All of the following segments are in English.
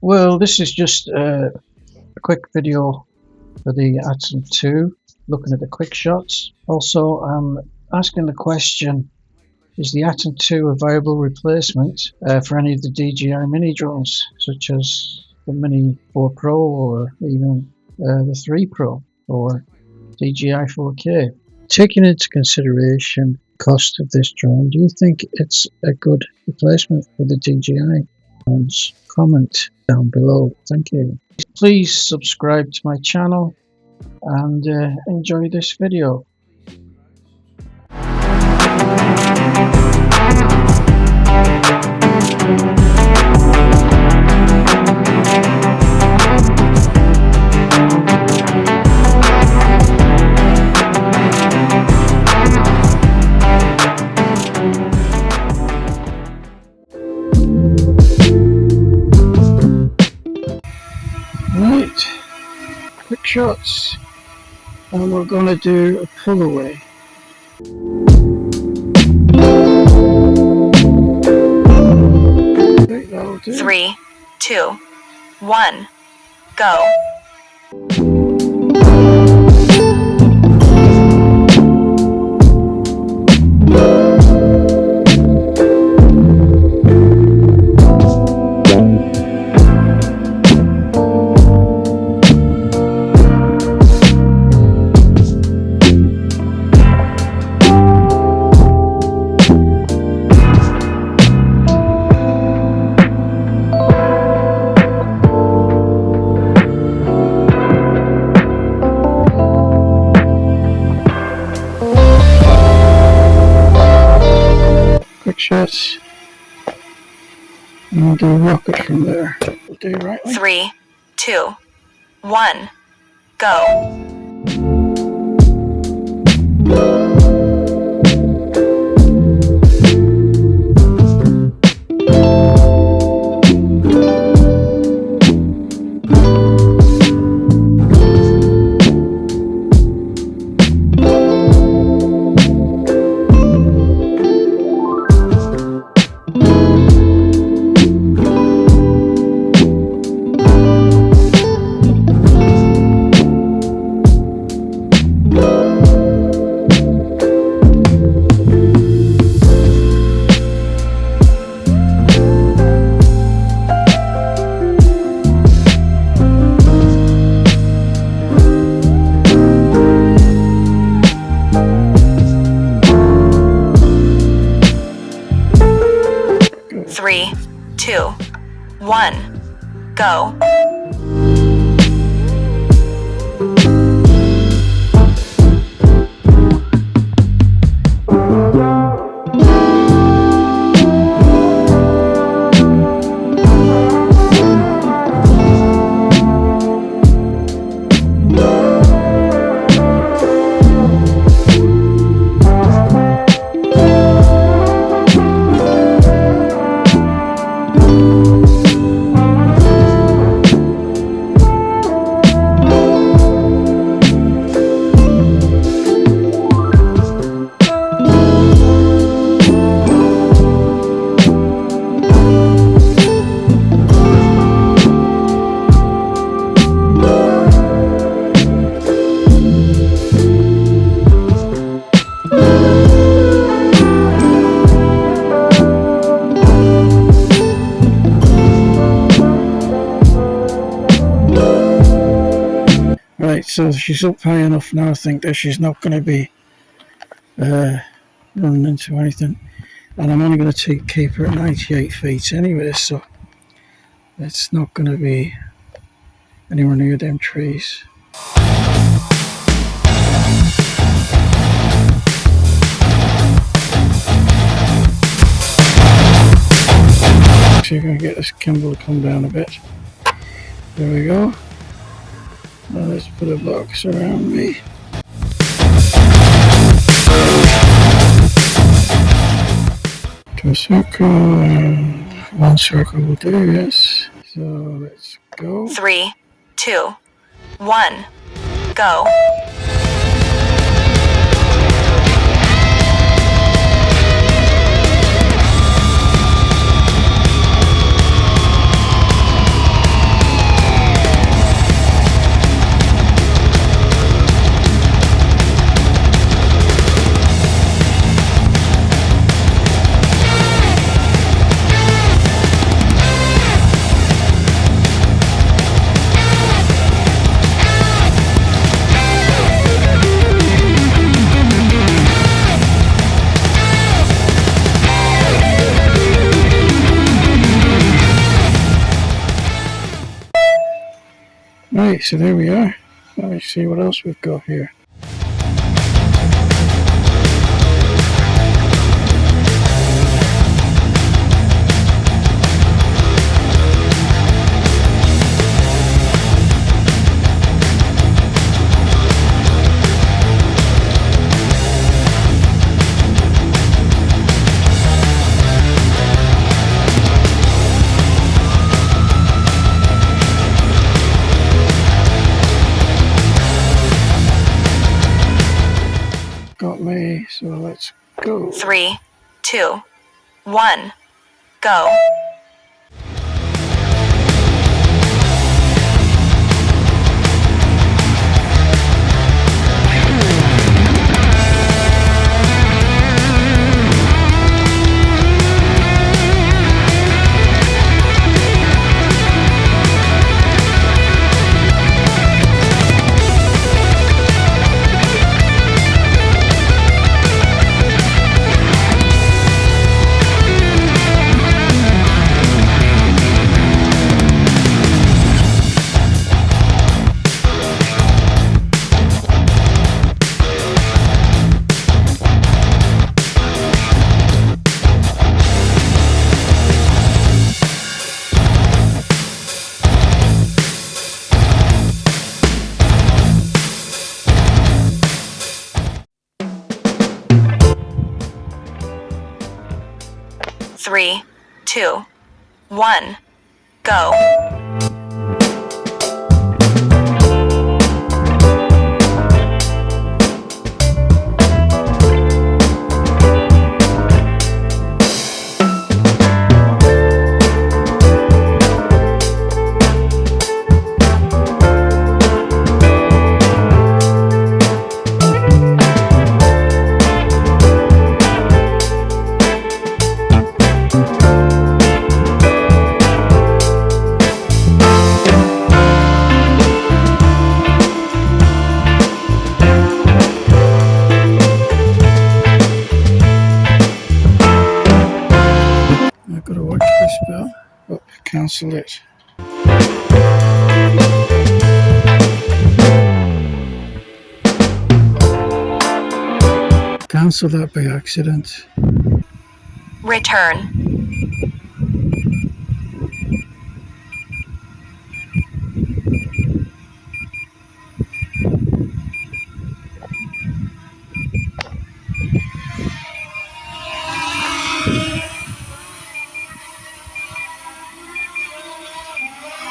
Well, this is just a quick video for the Atom 2, looking at the quick shots. Also, I'm asking the question, is the Atom 2 a viable replacement for any of the DJI Mini drones, such as the Mini 4 Pro or even the 3 Pro or DJI 4K? Taking into consideration the cost of this drone, do you think it's a good replacement for the DJI drones? Comment down below. Thank you. Please subscribe to my channel and enjoy this video. Right, quick shots, and we're going to do a pull away. 3, 2, 1, go. Quick shots, and I'll do a rocket from there. We'll do right. 3, 2, 1, go. Three, 2, 1, go. Right, so she's up high enough now, I think, that she's not going to be running into anything. And I'm only going to keep her at 98 feet anyway, so it's not going to be anywhere near them trees. Actually, I'm going to get this gimbal to come down a bit. There we go. Now let's put a box around me. To a circle, and one circle will do, yes. So let's go. 3, 2, 1, go. Right, so there we are. Let me see what else we've got here. Got me, so let's go. 3, 2, 1, go. Three, two, one, go. I've got to watch this bell. Oh, cancel it. Cancel that by accident. Return.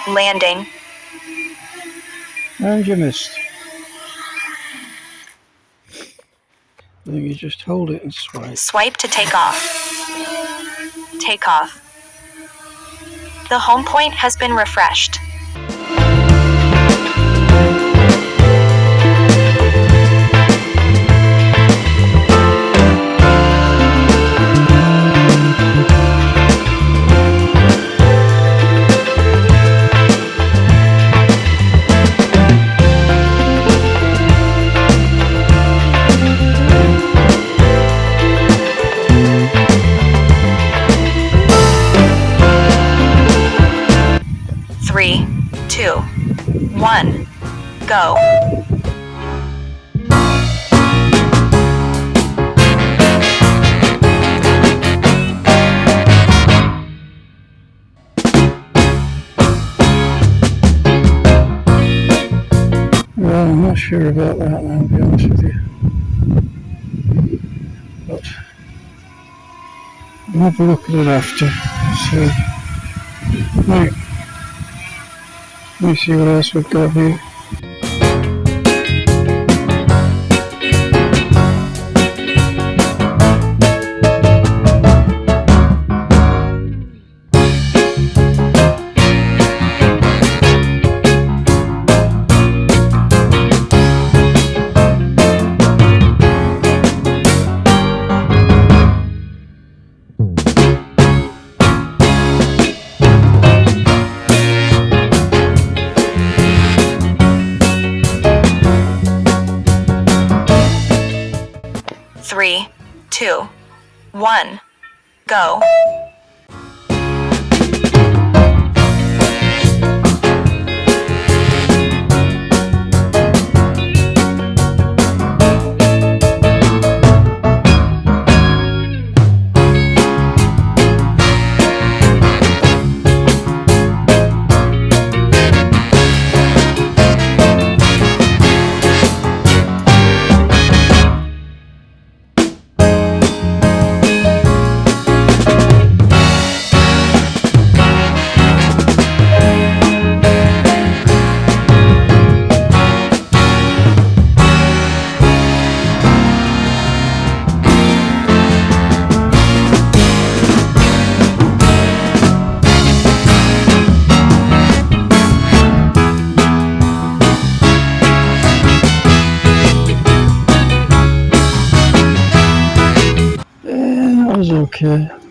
Landing. And you missed. I think you just hold it and swipe. Swipe to take off. Take off. The home point has been refreshed. Three, two, one, go. Well, I'm not sure about that now, to be honest with you. But I'll have a look at it after. So, right. Let me see what else we've got here. Three, two, one, go. Okay.